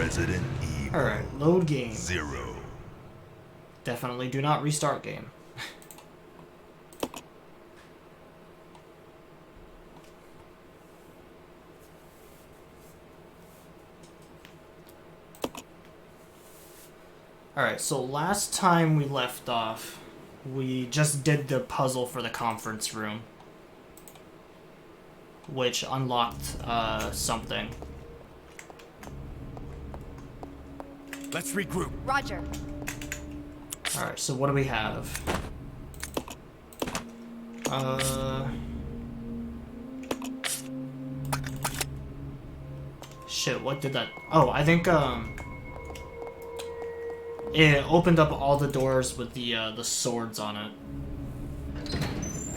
Resident Evil. Alright, load game. 0. Definitely do not restart game. Alright, so last time we left off, we just did the puzzle for the conference room, which unlocked something. Let's regroup. Roger. Alright, so what do we have? Shit, what did that... Oh, I think, it opened up all the doors with the swords on it.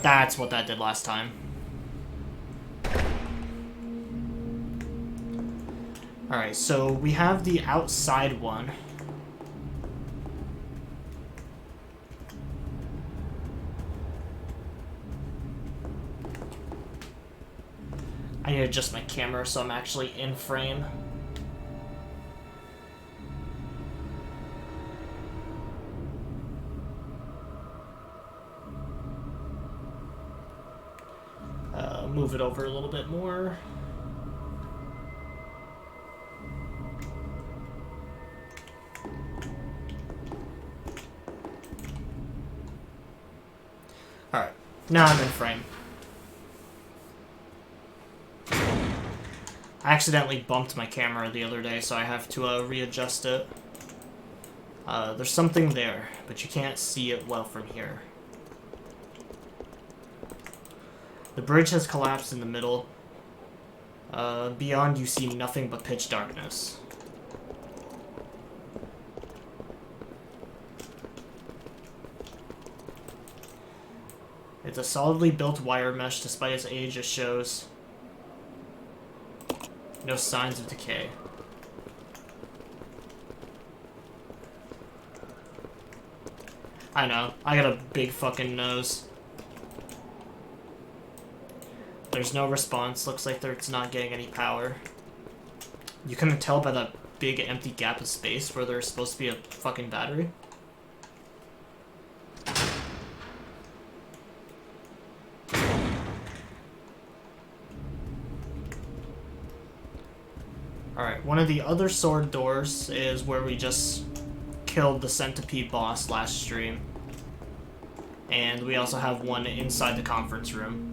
That's what that did last time. Alright, so we have the outside one. I need to adjust my camera so I'm actually in frame. Move it over a little bit more. Alright, now I'm in frame. I accidentally bumped my camera the other day, so I have to readjust it. There's something there, but you can't see it well from here. The bridge has collapsed in the middle. Beyond, you see nothing but pitch darkness. It's a solidly built wire mesh despite its age. It shows no signs of decay. I know, I got a big fucking nose. There's no response. Looks like it's not getting any power. You couldn't tell by that big empty gap of space where there's supposed to be a fucking battery. Alright, one of the other sword doors is where we just killed the centipede boss last stream. And we also have one inside the conference room.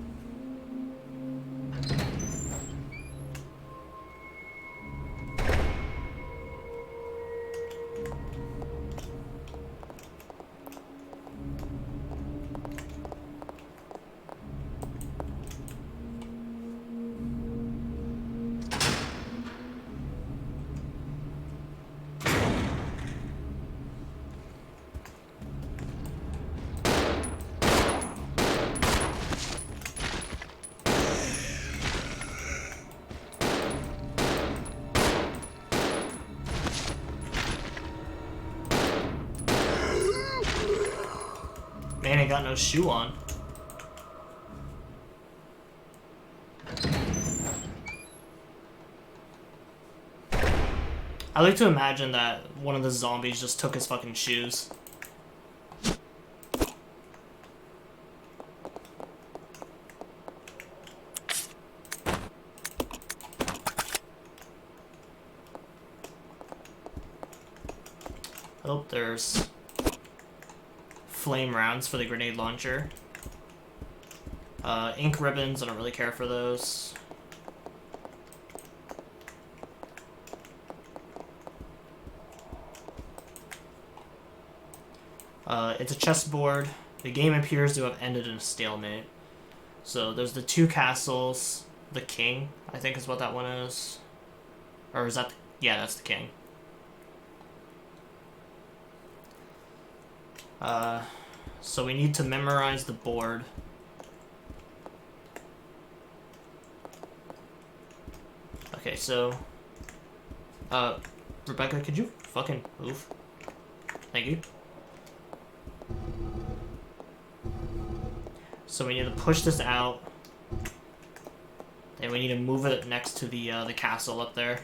Man, I got no shoe on. I like to imagine that one of the zombies just took his fucking shoes. Oh, there's flame rounds for the grenade launcher. Ink ribbons, I don't really care for those. It's a chessboard. The game appears to have ended in a stalemate. So there's the two castles. The king, I think is what that one is. Or is that... yeah, that's the king. So we need to memorize the board. Okay, so... Rebecca, could you fucking move? Thank you. So we need to push this out. And we need to move it next to the castle up there.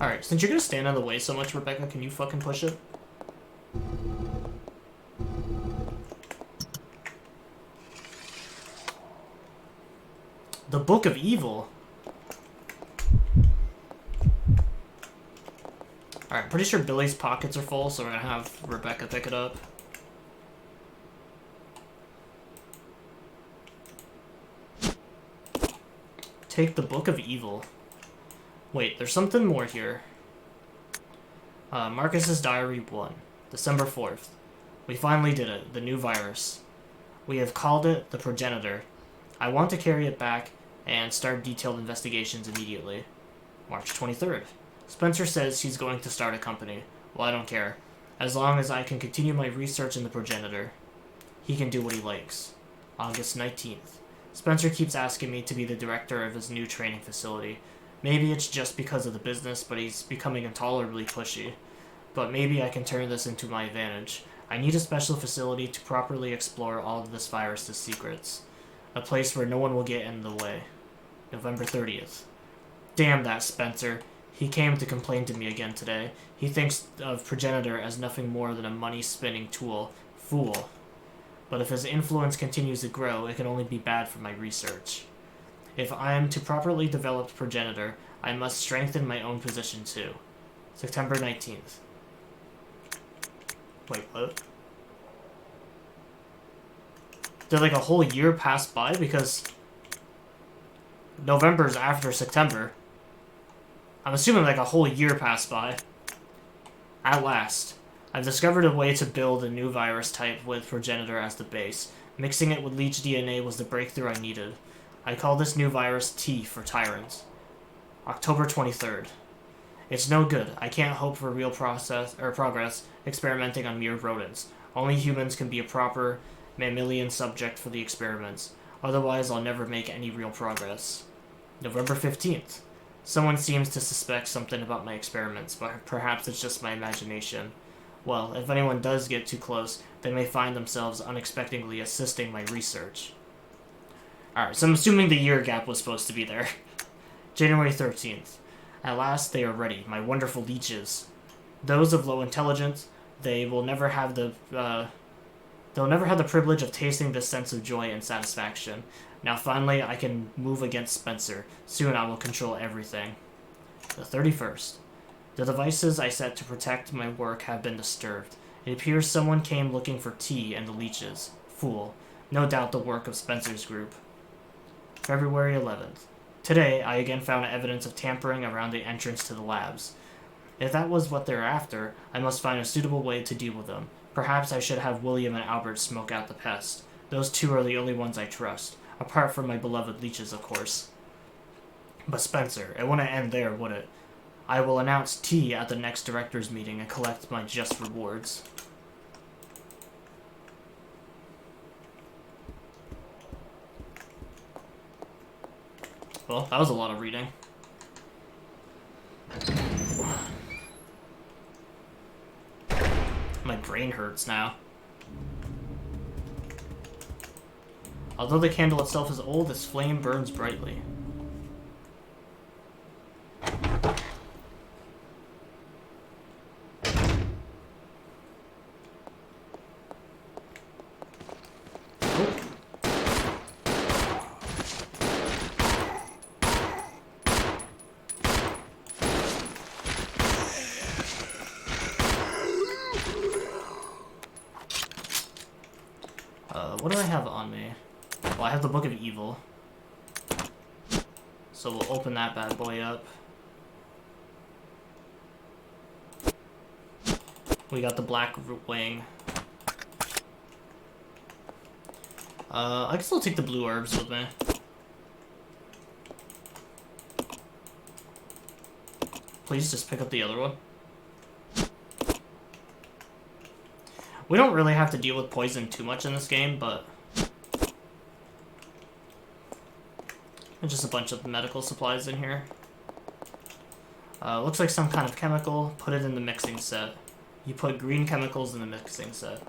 Alright, since you're gonna stand in the way so much, Rebecca, can you fucking push it? The Book of Evil. Alright, pretty sure Billy's pockets are full, so we're gonna have Rebecca pick it up. Take the Book of Evil. Wait, there's something more here. Marcus's Diary 1, December 4th. We finally did it, the new virus. We have called it the Progenitor. I want to carry it back and start detailed investigations immediately. March 23rd. Spencer says he's going to start a company. Well, I don't care. As long as I can continue my research in the Progenitor. He can do what he likes. August 19th. Spencer keeps asking me to be the director of his new training facility. Maybe it's just because of the business, but he's becoming intolerably pushy. But maybe I can turn this into my advantage. I need a special facility to properly explore all of this virus's secrets. A place where no one will get in the way. November 30th. Damn that Spencer. He came to complain to me again today. He thinks of Progenitor as nothing more than a money-spinning tool. Fool. But if his influence continues to grow, it can only be bad for my research. If I am to properly develop Progenitor, I must strengthen my own position too. September 19th. Wait, what? Did like a whole year pass by? Because November's after September. I'm assuming like a whole year passed by. At last, I've discovered a way to build a new virus type with Progenitor as the base. Mixing it with leech DNA was the breakthrough I needed. I call this new virus T for Tyrant. October 23rd. It's no good. I can't hope for real progress experimenting on mere rodents. Only humans can be a proper mammalian subject for the experiments. Otherwise, I'll never make any real progress. November 15th. Someone seems to suspect something about my experiments, but perhaps it's just my imagination. Well, if anyone does get too close, they may find themselves unexpectedly assisting my research. Alright, so I'm assuming the year gap was supposed to be there. January 13th. At last they are ready, my wonderful leeches. Those of low intelligence, they will never have the they'll never have the privilege of tasting this sense of joy and satisfaction. Now finally I can move against Spencer. Soon I will control everything. The 31st. The devices I set to protect my work have been disturbed. It appears someone came looking for tea and the leeches. Fool. No doubt the work of Spencer's group. February 11th. Today, I again found evidence of tampering around the entrance to the labs. If that was what they're after, I must find a suitable way to deal with them. Perhaps I should have William and Albert smoke out the pest. Those two are the only ones I trust. Apart from my beloved leeches, of course. But Spencer, it wouldn't end there, would it? I will announce tea at the next director's meeting and collect my just rewards. Well, that was a lot of reading. My brain hurts now. Although the candle itself is old, its flame burns brightly. What do I have on me? Well, I have the Book of Evil. So we'll open that bad boy up. We got the Black Wing. I can still take the blue herbs with me. Please just pick up the other one. We don't really have to deal with poison too much in this game, but... There's just a bunch of medical supplies in here. Looks like some kind of chemical. Put it in the mixing set. You put green chemicals in the mixing set.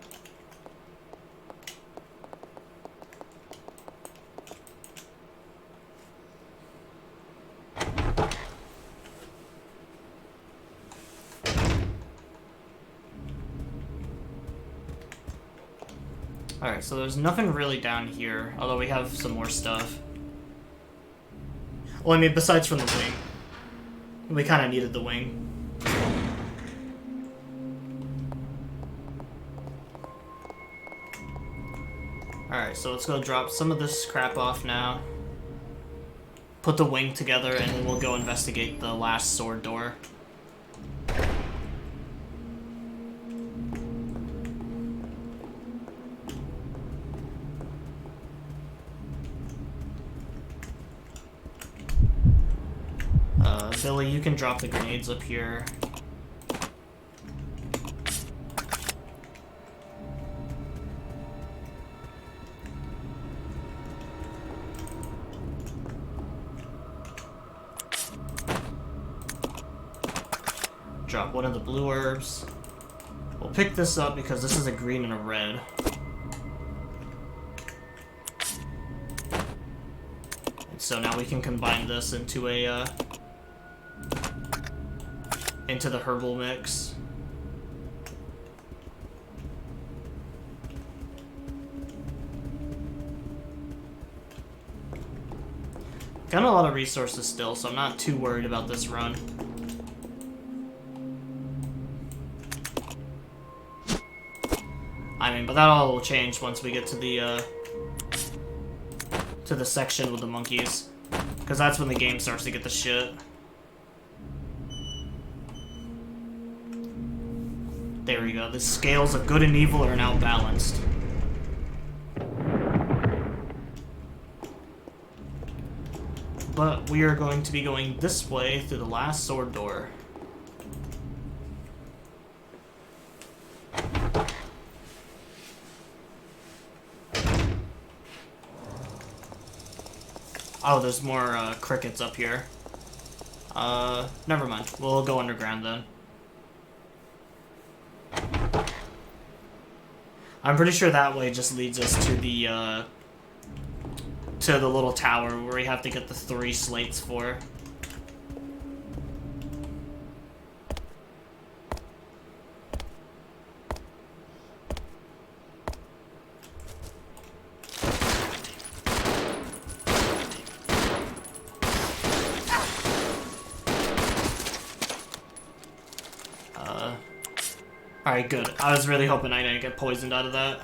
Alright, so there's nothing really down here, although we have some more stuff. Well, I mean, besides from the wing. We kind of needed the wing. Alright, so let's go drop some of this crap off now. Put the wing together, and then we'll go investigate the last sword door. Billy, you can drop the grenades up here. Drop one of the blue herbs. We'll pick this up because this is a green and a red. And so now we can combine this into a into the herbal mix. Got a lot of resources still, so I'm not too worried about this run. I mean, but that all will change once we get to the section with the monkeys, because that's when the game starts to get the shit. There we go. The scales of good and evil are now balanced. But we are going to be going this way through the last sword door. Oh, there's more crickets up here. Never mind. We'll go underground then. I'm pretty sure that way just leads us to the little tower where we have to get the 3 slates for. Alright, good. I was really hoping I didn't get poisoned out of that.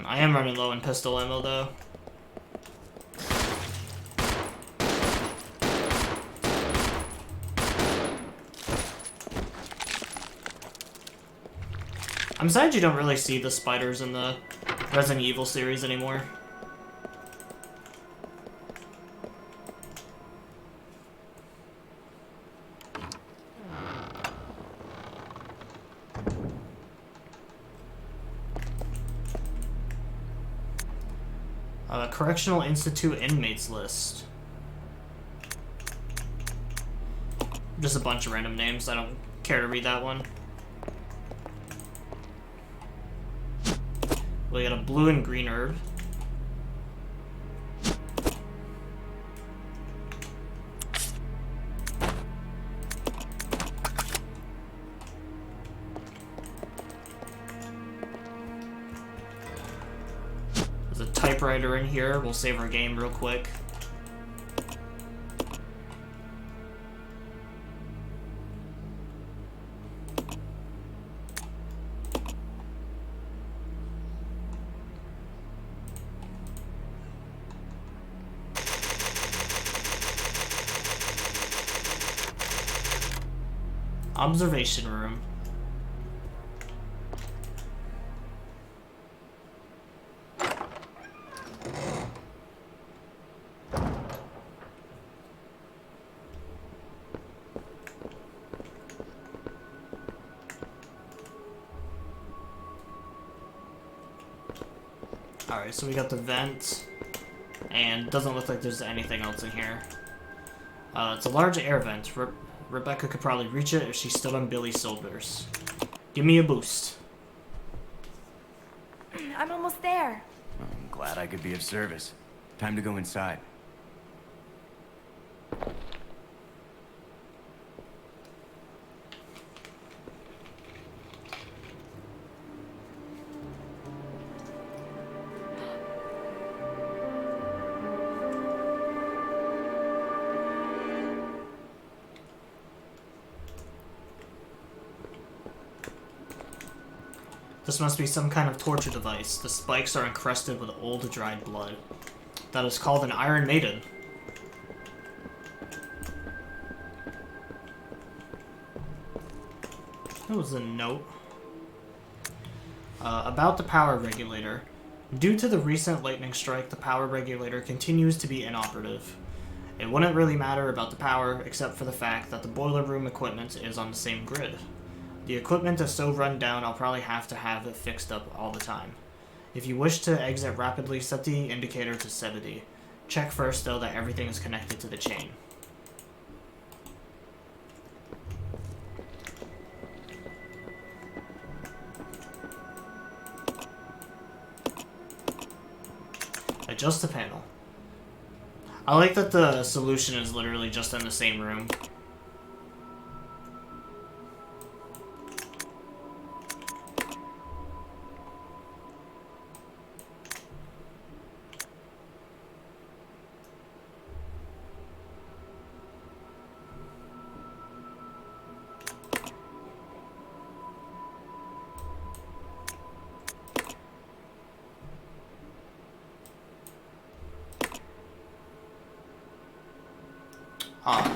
I am running low in pistol ammo, though. I'm sad you don't really see the spiders in the Resident Evil series anymore. Correctional Institute inmates list. Just a bunch of random names. I don't care to read that one. We got a blue and green herb. There's a typewriter in here. We'll save our game real quick. Observation room. Alright, so we got the vent, and it doesn't look like there's anything else in here. It's a large air vent. Rebecca could probably reach it if she stood on Billy's shoulders. Give me a boost. I'm almost there. I'm glad I could be of service. Time to go inside. This must be some kind of torture device. The spikes are encrusted with old dried blood. That is called an Iron Maiden. That was a note. About the power regulator. Due to the recent lightning strike, the power regulator continues to be inoperative. It wouldn't really matter about the power, except for the fact that the boiler room equipment is on the same grid. The equipment is so run down, I'll probably have to have it fixed up all the time. If you wish to exit rapidly, set the indicator to 70. Check first, though, that everything is connected to the chain. Adjust the panel. I like that the solution is literally just in the same room.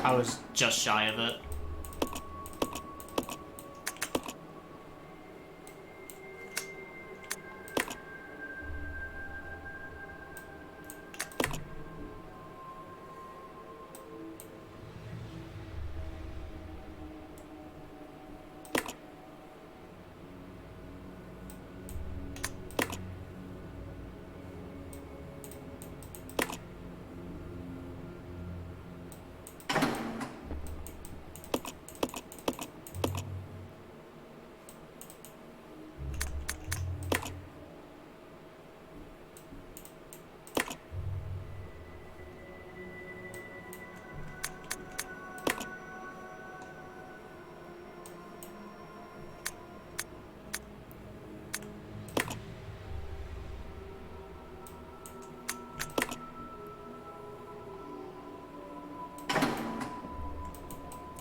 I was just shy of it.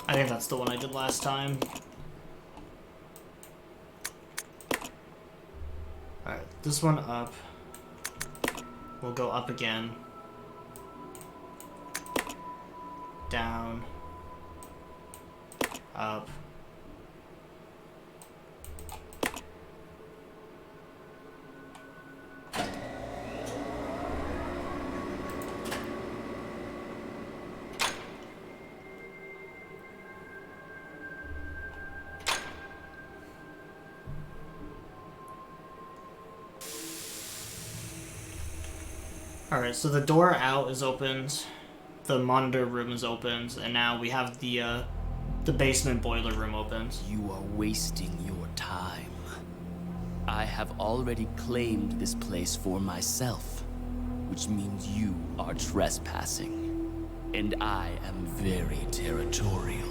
I think that's the one I did last time. Alright, this one up. We'll go up again. Down. Up. Alright, so the door out is opened, the monitor room is opened, and now we have the basement boiler room opened. You are wasting your time. I have already claimed this place for myself, which means you are trespassing. And I am very territorial.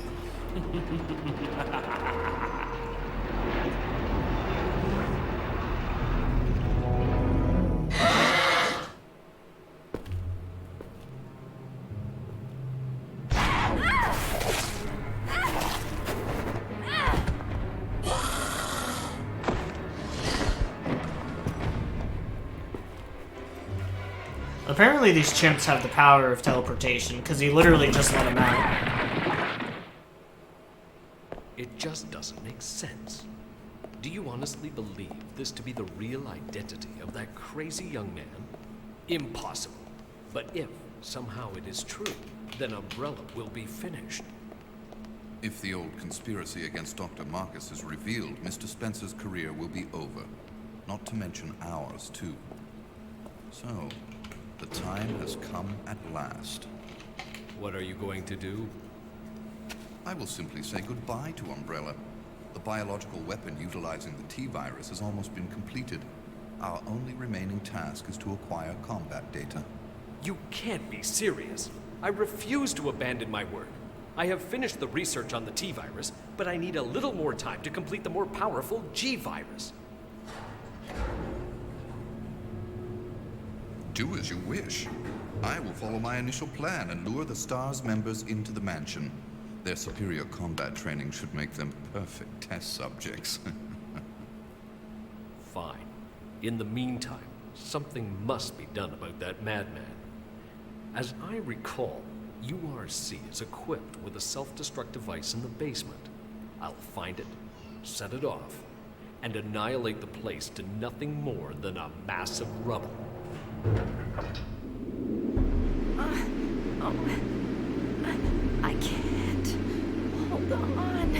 Apparently these chimps have the power of teleportation, because he literally just let them out. It just doesn't make sense. Do you honestly believe this to be the real identity of that crazy young man? Impossible. But if somehow it is true, then Umbrella will be finished. If the old conspiracy against Dr. Marcus is revealed, Mr. Spencer's career will be over. Not to mention ours, too. So, the time has come at last. What are you going to do? I will simply say goodbye to Umbrella. The biological weapon utilizing the T-virus has almost been completed. Our only remaining task is to acquire combat data. You can't be serious. I refuse to abandon my work. I have finished the research on the T-virus, but I need a little more time to complete the more powerful G-virus. Do as you wish. I will follow my initial plan and lure the STARS members into the mansion. Their superior combat training should make them perfect test subjects. Fine. In the meantime, something must be done about that madman. As I recall, URC is equipped with a self-destruct device in the basement. I'll find it, set it off, and annihilate the place to nothing more than a mass of rubble. I can't. Hold on.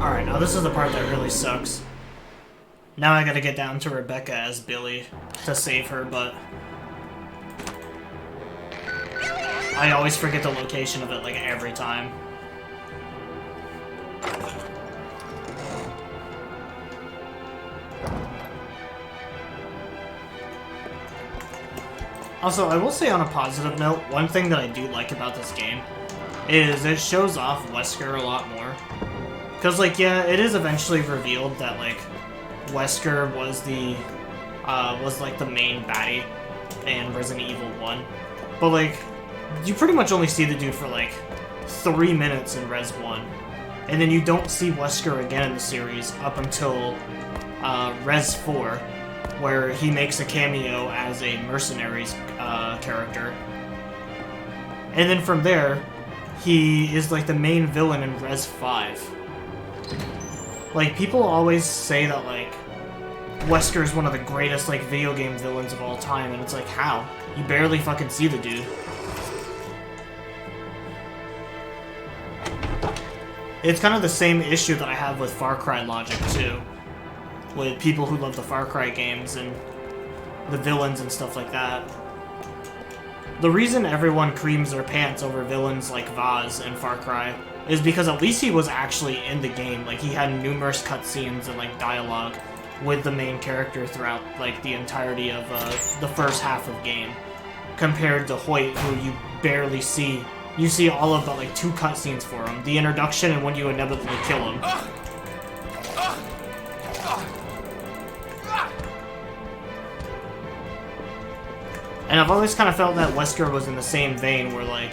Alright, now this is the part that really sucks. Now I gotta get down to Rebecca as Billy to save her, but I always forget the location of it, like, every time. Also, I will say on a positive note, one thing that I do like about this game is it shows off Wesker a lot more. Because, like, yeah, it is eventually revealed that, like, Wesker was the, like, the main baddie in Resident Evil 1. But, like, you pretty much only see the dude for, like, 3 minutes in Res 1. And then you don't see Wesker again in the series up until, Res 4, where he makes a cameo as a mercenaries, character. And then from there, he is, like, the main villain in Res 5. Like, people always say that, like, Wesker is one of the greatest, like, video game villains of all time, and it's like, how? You barely fucking see the dude. It's kind of the same issue that I have with Far Cry logic, too. With people who love the Far Cry games and the villains and stuff like that. The reason everyone creams their pants over villains like Vaz in Far Cry is because at least he was actually in the game. Like, he had numerous cutscenes and, like, dialogue with the main character throughout, like, the entirety of the first half of game. Compared to Hoyt, who you barely see. You see all of but, like, 2 cutscenes for him. The introduction and when you inevitably kill him. And I've always kind of felt that Wesker was in the same vein where, like,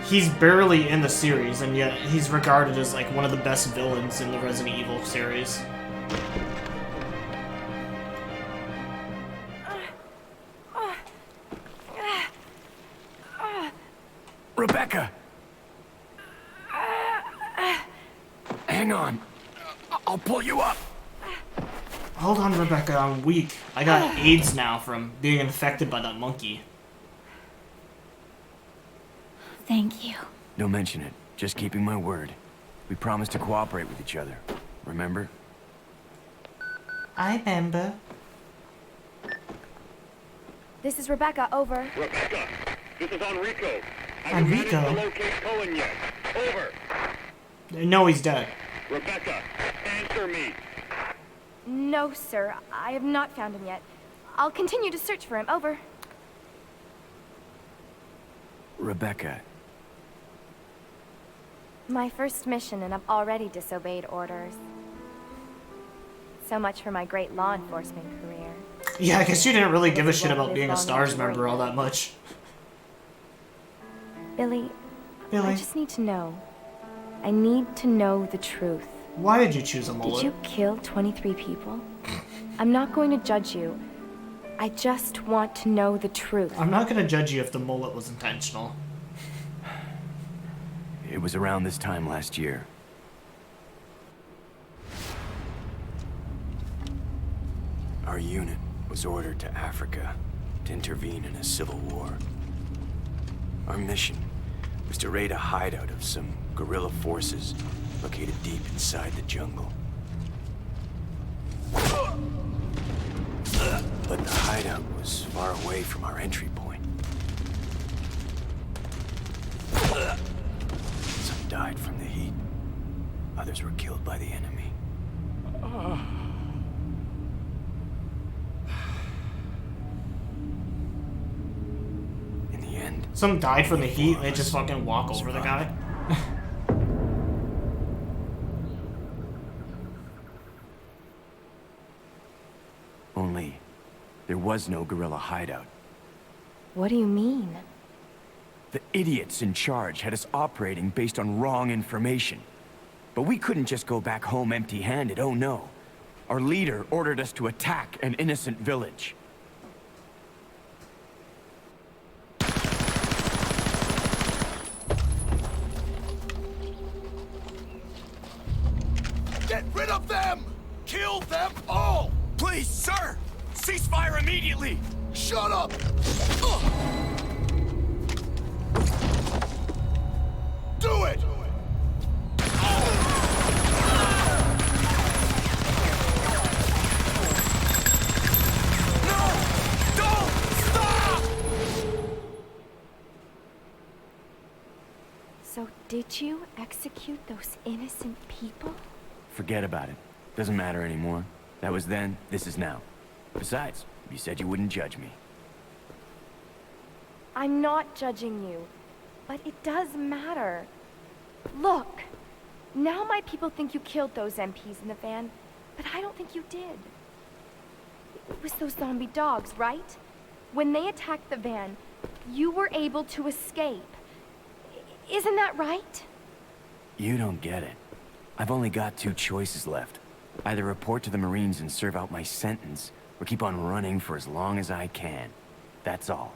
he's barely in the series, and yet he's regarded as, like, one of the best villains in the Resident Evil series. Rebecca! Hang on. I'll pull you up. Hold on, Rebecca, I'm weak. I got AIDS now from being infected by that monkey. Thank you. Don't mention it. Just keeping my word. We promised to cooperate with each other. Remember? I remember. This is Rebecca, over. Rebecca, this is Enrico. Have Enrico? you managed to locate Cohen yet? Over. No, he's dead. Rebecca, answer me. No, sir. I have not found him yet. I'll continue to search for him, over. Rebecca. My first mission, and I've already disobeyed orders. So much for my great law enforcement career. Yeah, I guess you didn't really give a shit about being a STARS member all that much. Billy, Billy, I just need to know. I need to know the truth. why did you choose a mullet? Did you kill 23 people? I'm not going to judge you. I just want to know the truth. I'm not gonna judge you if the mullet was intentional. It was around this time last year. Our unit was ordered to Africa to intervene in a civil war. Our mission was to raid a hideout of some guerrilla forces located deep inside the jungle. But the hideout was far away from our entry point. Some died from the heat. Others were killed by the enemy. In the end, Some died from the heat, four they of just us fucking walk over the guy. Only, there was no guerrilla hideout. What do you mean? The idiots in charge had us operating based on wrong information. But we couldn't just go back home empty-handed, oh no. Our leader ordered us to attack an innocent village. Get rid of them! Kill them all! Please, sir! Ceasefire immediately! Shut up! Do it! No! Don't! Stop! So did you execute those innocent people? Forget about it. Doesn't matter anymore. That was then, this is now. Besides, you said you wouldn't judge me. I'm not judging you, but it does matter. Look, now my people think you killed those MPs in the van, but I don't think you did. It was those zombie dogs, right? When they attacked the van, you were able to escape. Isn't that right? You don't get it. I've only got two choices left. Either report to the Marines and serve out my sentence, or keep on running for as long as I can. That's all.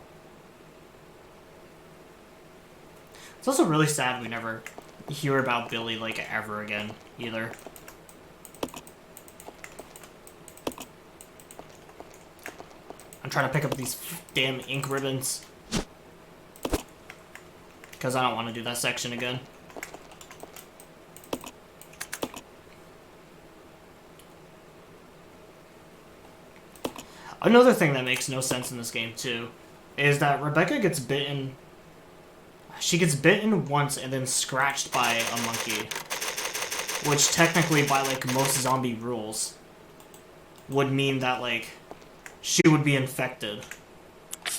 It's also really sad we never hear about Billy, like, ever again, either. I'm trying to pick up these damn ink ribbons. Because I don't want to do that section again. Another thing that makes no sense in this game, too, is that Rebecca gets bitten. She gets bitten once and then scratched by a monkey. Which technically, by, like, most zombie rules, would mean that, like, she would be infected.